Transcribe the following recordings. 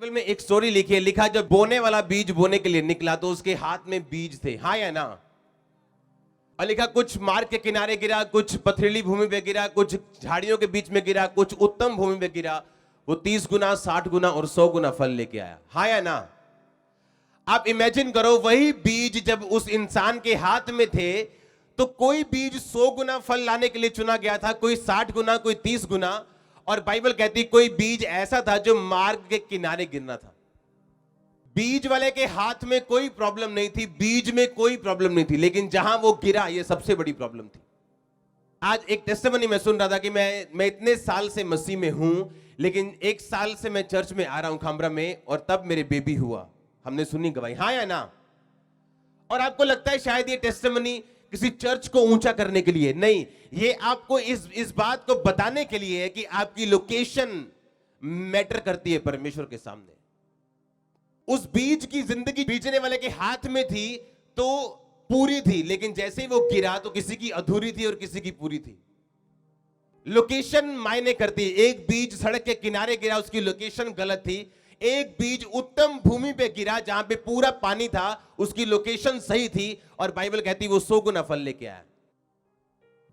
Bible में एक story लिखी है, लिखा जब बोने वाला बीज बोने के लिए निकला तो उसके हाथ में बीज थे, हाँ या ना। और लिखा कुछ मार्ग के किनारे गिरा, कुछ पथरीली भूमि पे गिरा, कुछ झाड़ियों के बीच में गिरा, कुछ उत्तम भूमि पे गिरा। वो 30 गुना, 60 गुना और 100 गुना फल लेके आया, हाँ या ना। आप इमेजिन करो, वही बीज जब उस इंसान के हाथ में थे तो कोई बीज 100 गुना फल लाने के लिए चुना गया था, कोई 60 गुना, कोई 30 गुना। और बाइबल कहती कोई बीज ऐसा था जो मार्ग के किनारे गिरना था। बीज वाले के हाथ में कोई प्रॉब्लम नहीं थी, बीज में कोई प्रॉब्लम नहीं थी, लेकिन जहां वो गिरा ये सबसे बड़ी प्रॉब्लम थी। आज एक टेस्टिमनी मैं सुन रहा था कि मैं इतने साल से मसीह में हूं, लेकिन 1 साल से मैं चर्च में आ रहा हूं खामरा में, और तब मेरे बेबी हुआ। हमने सुनी गवाही, हाँ या ना। और आपको लगता है शायद ये टेस्टिमनी किसी चर्च को ऊंचा करने के लिए नहीं, ये आपको इस बात को बताने के लिए है कि आपकी लोकेशन मैटर करती है परमेश्वर के सामने। उस बीज की जिंदगी बीजने वाले के हाथ में थी तो पूरी थी, लेकिन जैसे ही वो गिरा तो किसी की अधूरी थी और किसी की पूरी थी। लोकेशन मायने करती है। एक बीज सड़क के किनारे गिरा, उसकी लोकेशन गलत थी। एक बीज उत्तम भूमि पे गिरा जहां पे पूरा पानी था, उसकी लोकेशन सही थी, और बाइबल कहती वो 100 गुना फल लेके आया।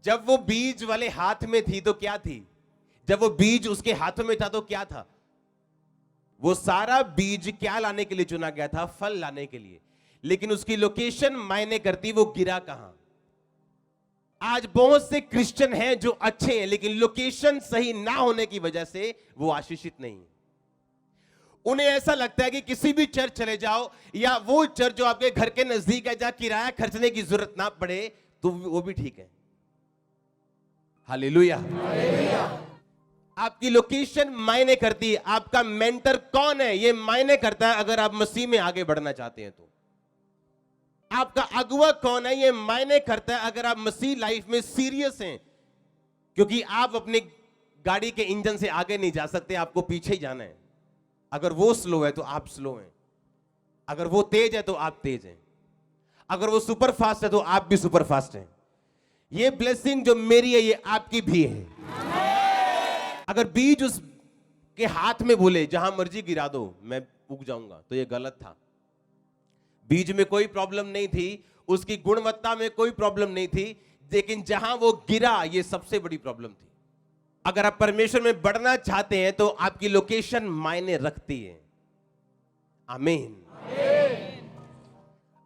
जब वो बीज वाले हाथ में थी तो क्या थी, जब वो बीज उसके हाथों में था तो क्या था। वो सारा बीज क्या लाने के लिए चुना गया था, फल लाने के लिए, लेकिन उसकी लोकेशन मायने करती वो गिरा कहां। आज बहुत से क्रिश्चियन हैं जो अच्छे हैं, लेकिन लोकेशन सही ना होने की वजह से वो आशीषित नहीं। उन्हें ऐसा लगता है कि किसी भी चर्च चले जाओ, या वो चर्च जो आपके घर के नजदीक है जहां किराया खर्चने की जरूरत ना पड़े, तो वो भी ठीक है। हालेलुया। आपकी लोकेशन मायने करती है। आपका मेंटर कौन है ये मायने करता है अगर आप मसीह में आगे बढ़ना चाहते हैं तो। आपका अगुवा कौन है ये मायने करता है अगर आप मसीह लाइफ में सीरियस हैं, क्योंकि आप अपनी गाड़ी के इंजन से आगे नहीं जा सकते, आपको पीछे ही जाना है। अगर वो स्लो है तो आप स्लो हैं, अगर वो तेज है तो आप तेज हैं, अगर वो सुपर फास्ट है तो आप भी सुपर फास्ट हैं। ये ब्लेसिंग जो मेरी है ये आपकी भी है। अगर बीज उस के हाथ में बोले जहां मर्जी गिरा दो मैं उग जाऊंगा, तो ये गलत था। बीज में कोई प्रॉब्लम नहीं थी, उसकी गुणवत्ता में कोई प्रॉब्लम नहीं थी, लेकिन जहां वो गिरा ये सबसे बड़ी प्रॉब्लम थी। अगर आप परमेश्वर में बढ़ना चाहते हैं तो आपकी लोकेशन मायने रखती है। आमीन।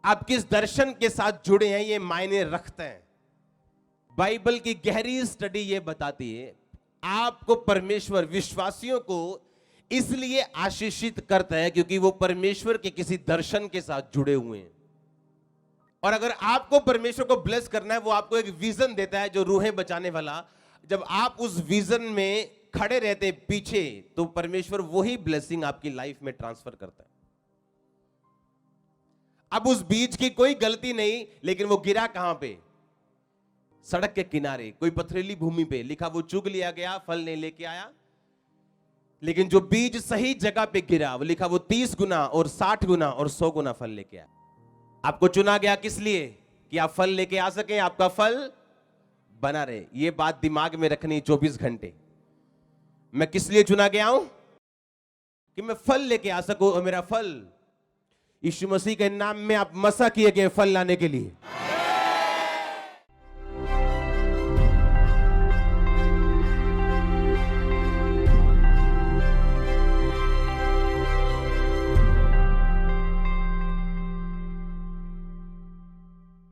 आप किस दर्शन के साथ जुड़े हैं ये मायने रखते हैं। बाइबल की गहरी स्टडी ये बताती है आपको परमेश्वर विश्वासियों को इसलिए आशीषित करता है क्योंकि वो परमेश्वर के किसी दर्शन के साथ जुड़े हुए हैं। और अगर आपको परमेश्वर को ब्लेस करना है, वो आपको एक विजन देता है जो रूहें बचाने वाला। जब आप उस विजन में खड़े रहते पीछे, तो परमेश्वर वही ब्लेसिंग आपकी लाइफ में ट्रांसफर करता है। अब उस बीज की कोई गलती नहीं, लेकिन वो गिरा कहां पे, सड़क के किनारे, कोई पथरीली भूमि पे। लिखा वो चुग लिया गया, फल नहीं लेके आया। लेकिन जो बीज सही जगह पे गिरा, वो लिखा वो 30 गुना और 60 गुना और 100 गुना फल लेके आया। आपको चुना गया किस लिए, कि आप फल लेके आ सके, आपका फल बना रहे। ये बात दिमाग में रखनी 24 घंटे। मैं किस लिए चुना गया हूं, कि मैं फल लेके आ सकूं, और मेरा फल यीशु मसीह के नाम में आप मसा किए गए फल लाने के लिए।